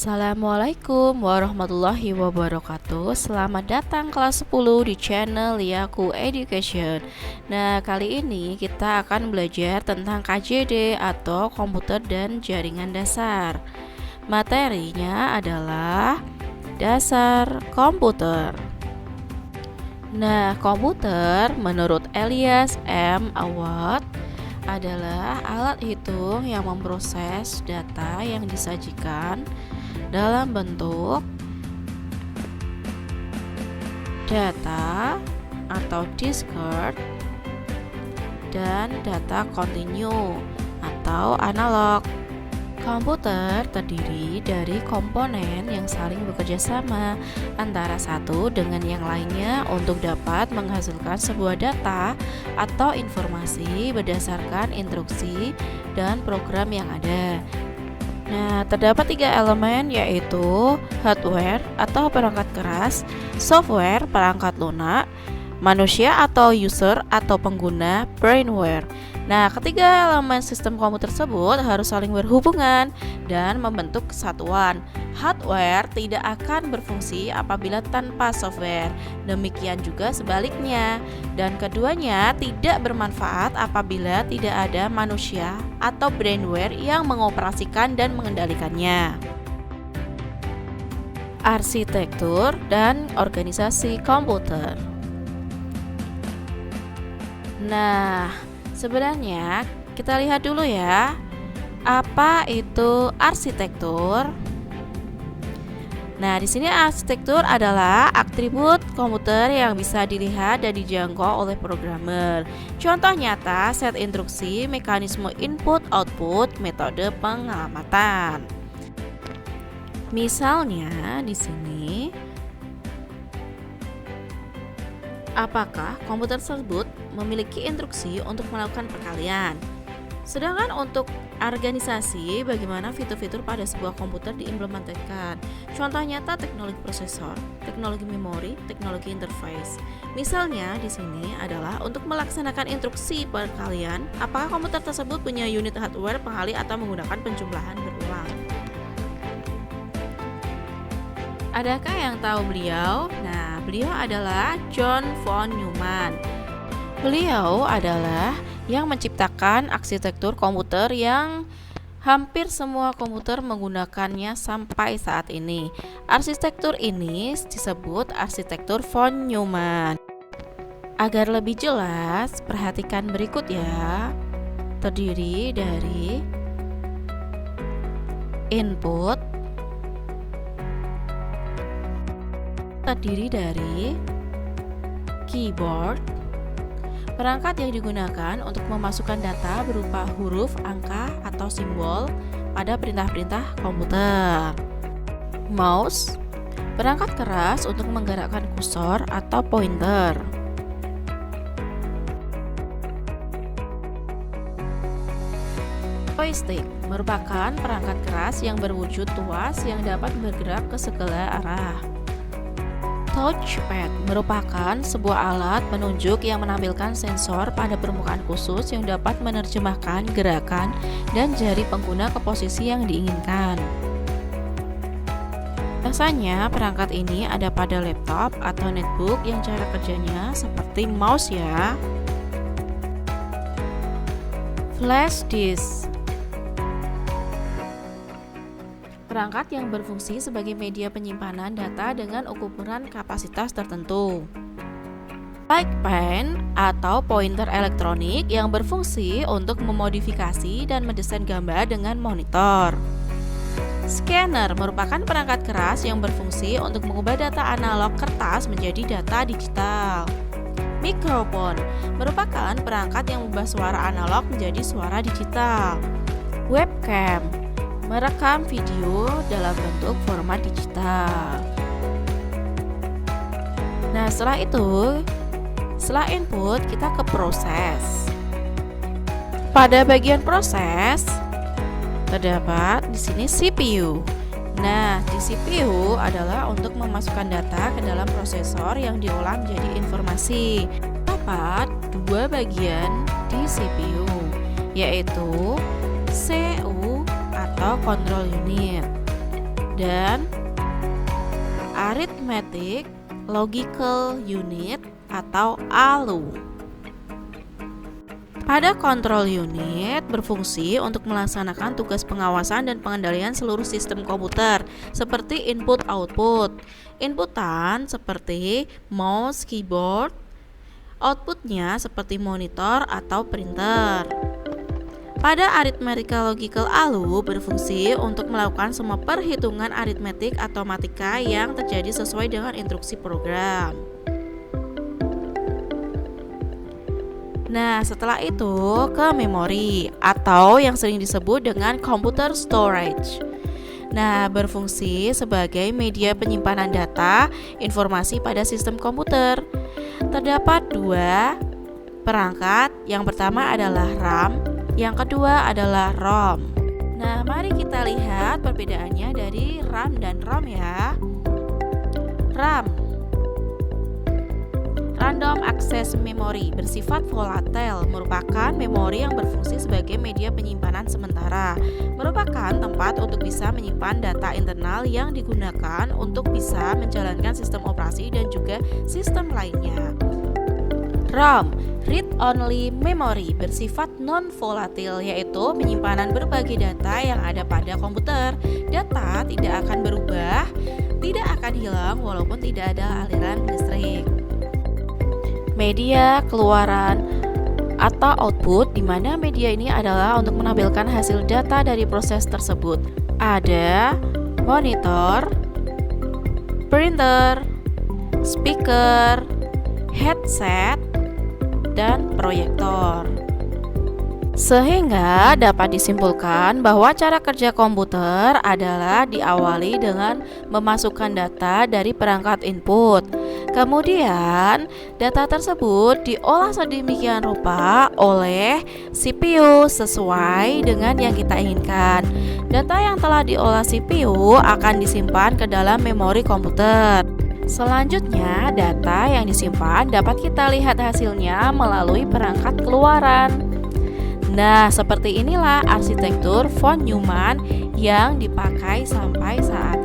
Assalamualaikum warahmatullahi wabarakatuh. Selamat datang kelas 10 di channel Liaku Education. Nah, kali ini kita akan belajar tentang KJD atau komputer dan jaringan dasar. Materinya adalah dasar komputer. Nah, komputer menurut Elias M. Awad adalah alat hitung yang memproses data yang disajikan dalam bentuk data atau discrete dan data kontinu atau analog. Komputer terdiri dari komponen yang saling bekerja sama antara satu dengan yang lainnya untuk dapat menghasilkan sebuah data atau informasi berdasarkan instruksi dan program yang ada. Nah, terdapat 3 elemen yaitu hardware atau perangkat keras, software perangkat lunak, manusia atau user atau pengguna brainware. Nah, ketiga elemen sistem komputer tersebut harus saling berhubungan dan membentuk kesatuan. Hardware tidak akan berfungsi apabila tanpa software. Demikian juga sebaliknya. Dan keduanya tidak bermanfaat apabila tidak ada manusia atau brainware yang mengoperasikan dan mengendalikannya. Arsitektur dan organisasi komputer. Nah, sebenarnya kita lihat dulu ya, apa itu arsitektur? Nah, di sini arsitektur adalah atribut komputer yang bisa dilihat dan dijangkau oleh programmer. Contoh nyata, set instruksi, mekanisme input/output, metode pengamatan. Misalnya di sini, apakah komputer tersebut memiliki instruksi untuk melakukan perkalian? Sedangkan untuk organisasi, bagaimana fitur-fitur pada sebuah komputer diimplementasikan? Contoh nyata teknologi prosesor, teknologi memori, teknologi interface. Misalnya di sini adalah untuk melaksanakan instruksi perkalian, apakah komputer tersebut punya unit hardware pengali atau menggunakan penjumlahan berulang? Adakah yang tahu beliau? Nah, beliau adalah John von Neumann. Beliau adalah yang menciptakan arsitektur komputer yang hampir semua komputer menggunakannya sampai saat ini. Arsitektur ini disebut arsitektur von Neumann. Agar lebih jelas, perhatikan berikut ya. Terdiri dari input, terdiri dari keyboard, perangkat yang digunakan untuk memasukkan data berupa huruf, angka, atau simbol pada perintah-perintah komputer. Mouse, perangkat keras untuk menggerakkan kursor atau pointer. Joystick merupakan perangkat keras yang berwujud tuas yang dapat bergerak ke segala arah. Touchpad merupakan sebuah alat penunjuk yang menampilkan sensor pada permukaan khusus yang dapat menerjemahkan gerakan dan jari pengguna ke posisi yang diinginkan. Biasanya perangkat ini ada pada laptop atau netbook yang cara kerjanya seperti mouse ya. Flash disk, perangkat yang berfungsi sebagai media penyimpanan data dengan ukuran kapasitas tertentu. Like pen atau pointer elektronik yang berfungsi untuk memodifikasi dan mendesain gambar dengan monitor. Scanner merupakan perangkat keras yang berfungsi untuk mengubah data analog kertas menjadi data digital. Mikrofon merupakan perangkat yang mengubah suara analog menjadi suara digital. Webcam merekam video dalam bentuk format digital. Nah, setelah itu, setelah input kita ke proses. Pada bagian proses terdapat di sini CPU. Nah, di CPU adalah untuk memasukkan data ke dalam prosesor yang diolah menjadi informasi. Terdapat 2 bagian di CPU, yaitu CPU atau control unit dan Arithmetic Logical Unit atau ALU. Pada control unit berfungsi untuk melaksanakan tugas pengawasan dan pengendalian seluruh sistem komputer seperti input-output. Inputan seperti mouse, keyboard, outputnya seperti monitor atau printer. Pada Arithmetical Logical ALU berfungsi untuk melakukan semua perhitungan aritmetik atau matematika yang terjadi sesuai dengan instruksi program. Nah, setelah itu ke memori atau yang sering disebut dengan computer storage. Nah, berfungsi sebagai media penyimpanan data informasi pada sistem komputer. Terdapat dua perangkat, yang pertama adalah RAM, yang kedua adalah ROM. Nah, mari kita lihat perbedaannya dari RAM dan ROM ya. RAM, Random Access Memory, bersifat volatil, merupakan memori yang berfungsi sebagai media penyimpanan sementara. Merupakan tempat untuk bisa menyimpan data internal yang digunakan untuk bisa menjalankan sistem operasi dan juga sistem lainnya. ROM, Read Only Memory, bersifat non-volatil, yaitu penyimpanan berbagai data yang ada pada komputer. Data tidak akan berubah, tidak akan hilang walaupun tidak ada aliran listrik. Media keluaran atau output, di mana media ini adalah untuk menampilkan hasil data dari proses tersebut. Ada monitor, printer, speaker, headset, dan proyektor. Sehingga dapat disimpulkan bahwa cara kerja komputer adalah diawali dengan memasukkan data dari perangkat input. Kemudian, data tersebut diolah sedemikian rupa oleh CPU sesuai dengan yang kita inginkan. Data yang telah diolah CPU akan disimpan ke dalam memori komputer. Selanjutnya, data yang disimpan dapat kita lihat hasilnya melalui perangkat keluaran. Nah, seperti inilah arsitektur von Neumann yang dipakai sampai saat